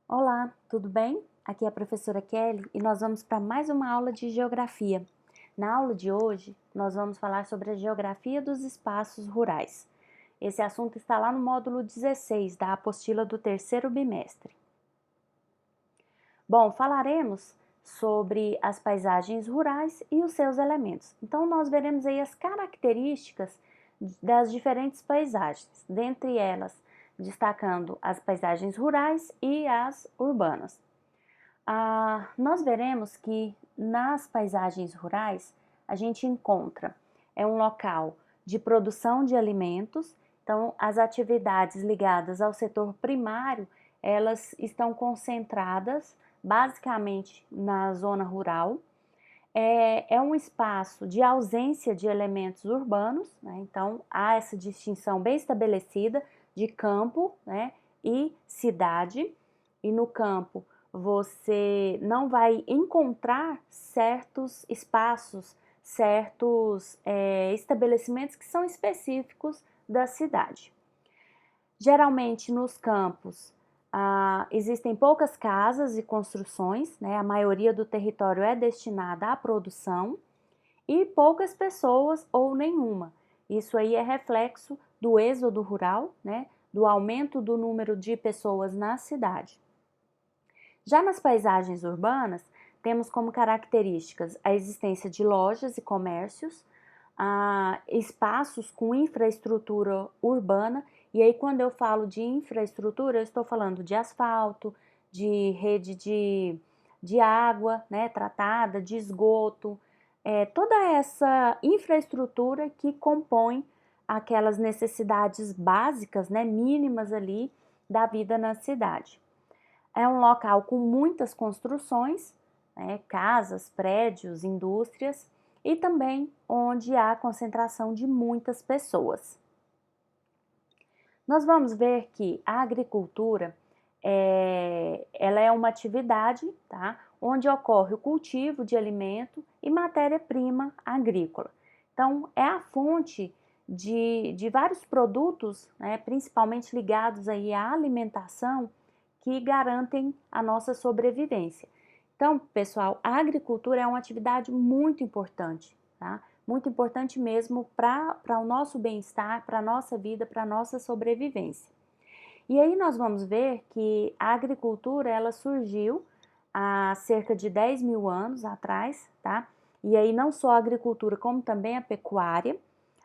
Olá, tudo bem? Aqui é a professora Kelly e nós vamos para mais uma aula de geografia. Na aula de hoje, nós vamos falar sobre a geografia dos espaços rurais. Esse assunto está lá no módulo 16 da apostila do terceiro bimestre. Bom, falaremos sobre as paisagens rurais e os seus elementos. Então, nós veremos aí as características das diferentes paisagens, dentre elas destacando as paisagens rurais e as urbanas. Nós veremos que nas paisagens rurais a gente encontra um local de produção de alimentos, então as atividades ligadas ao setor primário, elas estão concentradas basicamente na zona rural. É um espaço de ausência de elementos urbanos, né? Então há essa distinção bem estabelecida de campo, né, e cidade, e no campo você não vai encontrar certos espaços, certos estabelecimentos que são específicos da cidade. Geralmente nos campos existem poucas casas e construções, né? A maioria do território é destinada à produção e poucas pessoas ou nenhuma. Isso aí é reflexo do êxodo rural, né? Do aumento do número de pessoas na cidade. Já nas paisagens urbanas, temos como características a existência de lojas e comércios, espaços com infraestrutura urbana, e aí quando eu falo de infraestrutura, eu estou falando de asfalto, de rede de água, né, tratada, de esgoto, toda essa infraestrutura que compõe aquelas necessidades básicas, né, mínimas ali da vida na cidade. É um local com muitas construções, né, casas, prédios, indústrias, e também onde há concentração de muitas pessoas. Nós vamos ver que a agricultura ela é uma atividade, tá, onde ocorre o cultivo de alimento e matéria-prima agrícola. Então, é a fonte de vários produtos, né, principalmente ligados aí à alimentação, que garantem a nossa sobrevivência. Então, pessoal, a agricultura é uma atividade muito importante, tá? Muito importante mesmo para o nosso bem-estar, para a nossa vida, para a nossa sobrevivência. E aí nós vamos ver que a agricultura, ela surgiu há cerca de 10 mil anos atrás, tá? E aí não só a agricultura, como também a pecuária.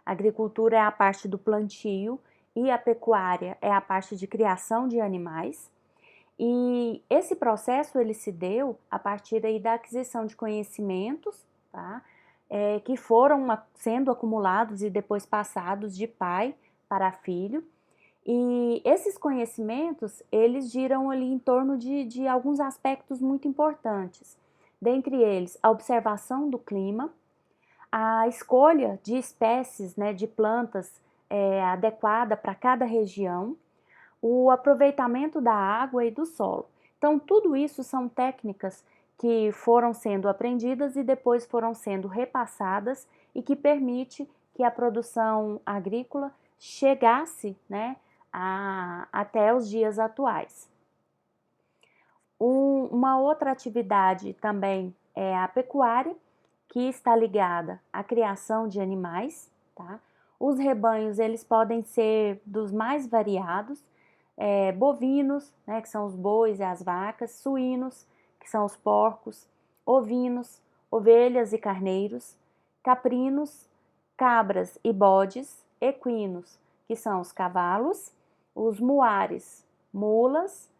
A agricultura é a parte do plantio e a pecuária é a parte de criação de animais. E esse processo ele se deu a partir aí da aquisição de conhecimentos, tá? Que foram sendo acumulados e depois passados de pai para filho. E esses conhecimentos, eles giram ali em torno de alguns aspectos muito importantes. Dentre eles, a observação do clima, a escolha de espécies, né, de plantas adequada para cada região, o aproveitamento da água e do solo. Então, tudo isso são técnicas que foram sendo aprendidas e depois foram sendo repassadas e que permite que a produção agrícola chegasse, né, até os dias atuais. Uma outra atividade também é a pecuária, que está ligada à criação de animais, tá? Os rebanhos, eles podem ser dos mais variados, bovinos, né, que são os bois e as vacas, suínos, que são os porcos, ovinos, ovelhas e carneiros, caprinos, cabras e bodes, equinos, que são os cavalos, os muares, mulas,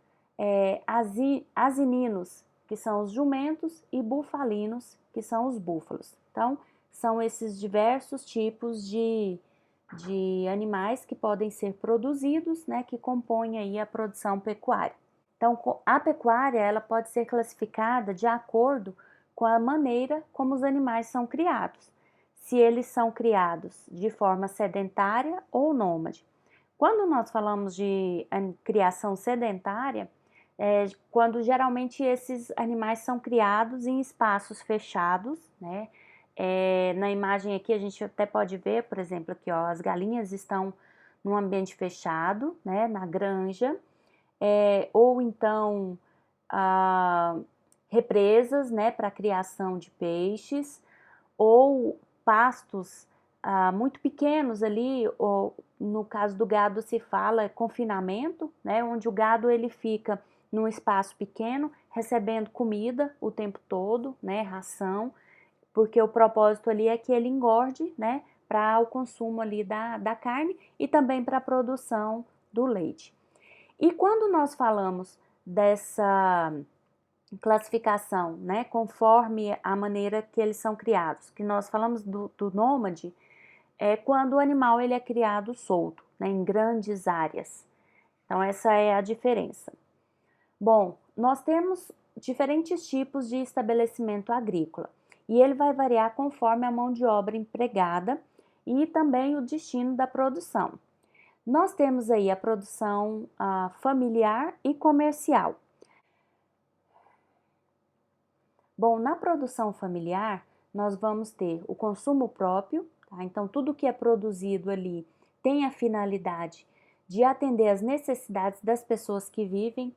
asininos, que são os jumentos, e bufalinos, que são os búfalos. Então, são esses diversos tipos de animais que podem ser produzidos, né, que compõem aí a produção pecuária. Então, a pecuária, ela pode ser classificada de acordo com a maneira como os animais são criados. Se eles são criados de forma sedentária ou nômade. Quando nós falamos de criação sedentária, quando geralmente esses animais são criados em espaços fechados, né? Na imagem aqui a gente até pode ver, por exemplo, aqui ó, as galinhas estão num ambiente fechado, né, na granja, ou então represas, né, para a criação de peixes, ou pastos muito pequenos ali, ou no caso do gado se fala confinamento, né, onde o gado ele fica num espaço pequeno, recebendo comida o tempo todo, né, ração, porque o propósito ali é que ele engorde, né, para o consumo ali da carne e também para a produção do leite. E quando nós falamos dessa classificação, né, conforme a maneira que eles são criados, que nós falamos do nômade, é quando o animal ele é criado solto, né, em grandes áreas. Então essa é a diferença. Bom, nós temos diferentes tipos de estabelecimento agrícola e ele vai variar conforme a mão de obra empregada e também o destino da produção. Nós temos aí a produção familiar e comercial. Bom, na produção familiar, nós vamos ter o consumo próprio, tá? Então, tudo que é produzido ali tem a finalidade de atender às necessidades das pessoas que vivem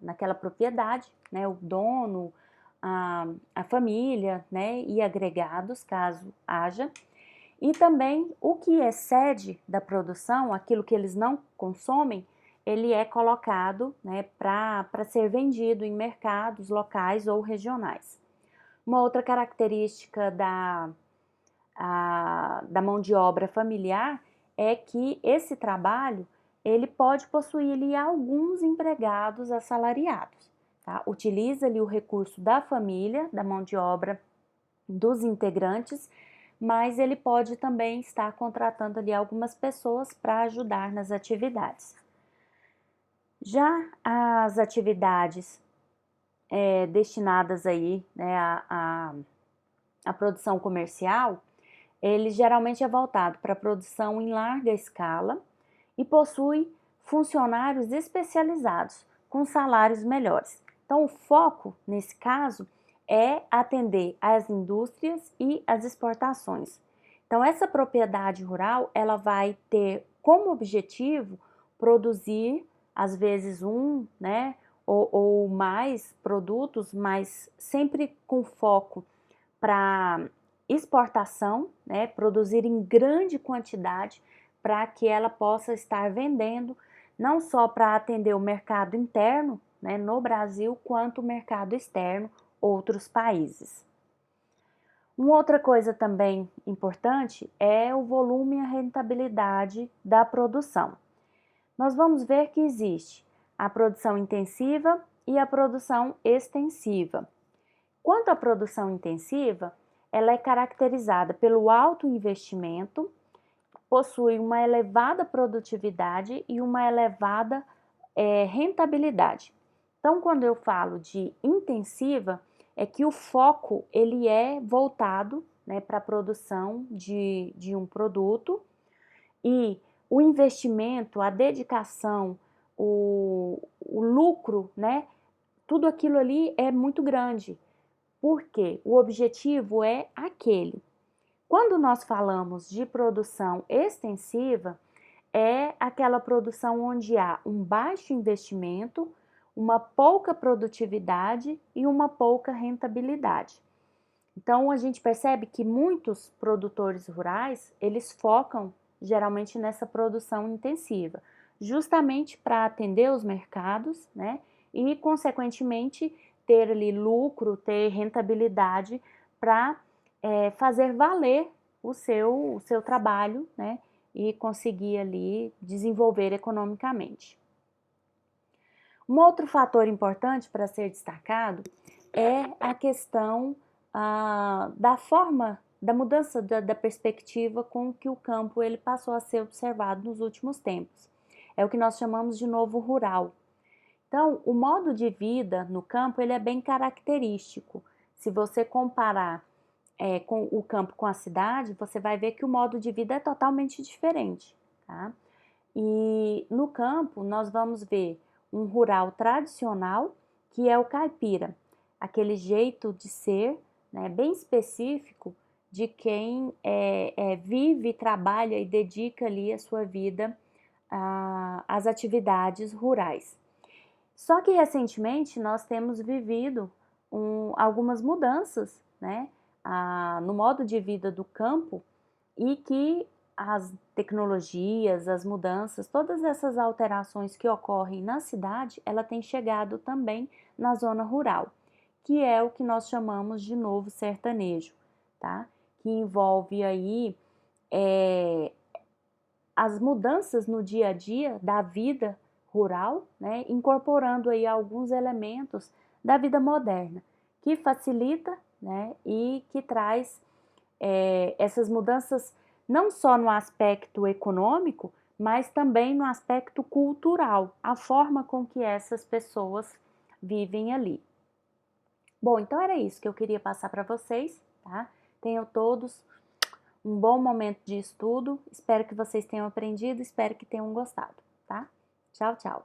naquela propriedade, né? O dono, a família, né? E agregados, caso haja. E também o que excede da produção, aquilo que eles não consomem, ele é colocado, né, para ser vendido em mercados locais ou regionais. Uma outra característica da mão de obra familiar é que esse trabalho ele pode possuir ali alguns empregados assalariados. Tá? Utiliza ali o recurso da família, da mão de obra dos integrantes, mas ele pode também estar contratando ali algumas pessoas para ajudar nas atividades. Já as atividades destinadas aí, né, à produção comercial, ele geralmente é voltado para a produção em larga escala e possui funcionários especializados com salários melhores. Então, o foco, nesse caso, é atender às indústrias e às exportações. Então, essa propriedade rural, ela vai ter como objetivo produzir, às vezes né, ou mais produtos, mas sempre com foco para exportação, né, produzir em grande quantidade para que ela possa estar vendendo, não só para atender o mercado interno, né, no Brasil, quanto o mercado externo, outros países. Uma outra coisa também importante é o volume e a rentabilidade da produção. Nós vamos ver que existe a produção intensiva e a produção extensiva. Quanto à produção intensiva, ela é caracterizada pelo alto investimento, possui uma elevada produtividade e uma elevada rentabilidade. Então, quando eu falo de intensiva, é que o foco ele é voltado, né, para a produção de um produto e o investimento, a dedicação, o lucro, né, tudo aquilo ali é muito grande, porque o objetivo é aquele. Quando nós falamos de produção extensiva, é aquela produção onde há um baixo investimento, uma pouca produtividade e uma pouca rentabilidade. Então, a gente percebe que muitos produtores rurais, eles focam geralmente nessa produção intensiva, justamente para atender os mercados, né? E, consequentemente, ter ali lucro, ter rentabilidade para fazer valer o seu trabalho, né? E conseguir ali desenvolver economicamente. Um outro fator importante para ser destacado é a questão da forma, da mudança da perspectiva com que o campo ele passou a ser observado nos últimos tempos. É o que nós chamamos de novo rural. Então, o modo de vida no campo ele é bem característico. Se você comparar com o campo com a cidade, você vai ver que o modo de vida é totalmente diferente, tá? E no campo nós vamos ver um rural tradicional, que é o caipira, aquele jeito de ser, né, bem específico de quem vive, trabalha e dedica ali a sua vida às atividades rurais. Só que recentemente nós temos vivido algumas mudanças, né, no modo de vida do campo, e que as tecnologias, as mudanças, todas essas alterações que ocorrem na cidade, ela tem chegado também na zona rural, que é o que nós chamamos de novo sertanejo, tá? Que envolve aí as mudanças no dia a dia da vida rural, né, incorporando aí alguns elementos da vida moderna, que facilita, né, e que traz essas mudanças não só no aspecto econômico, mas também no aspecto cultural, a forma com que essas pessoas vivem ali. Bom, então era isso que eu queria passar para vocês, tá? Tenham todos um bom momento de estudo. Espero que vocês tenham aprendido, espero que tenham gostado, tá? Tchau, tchau.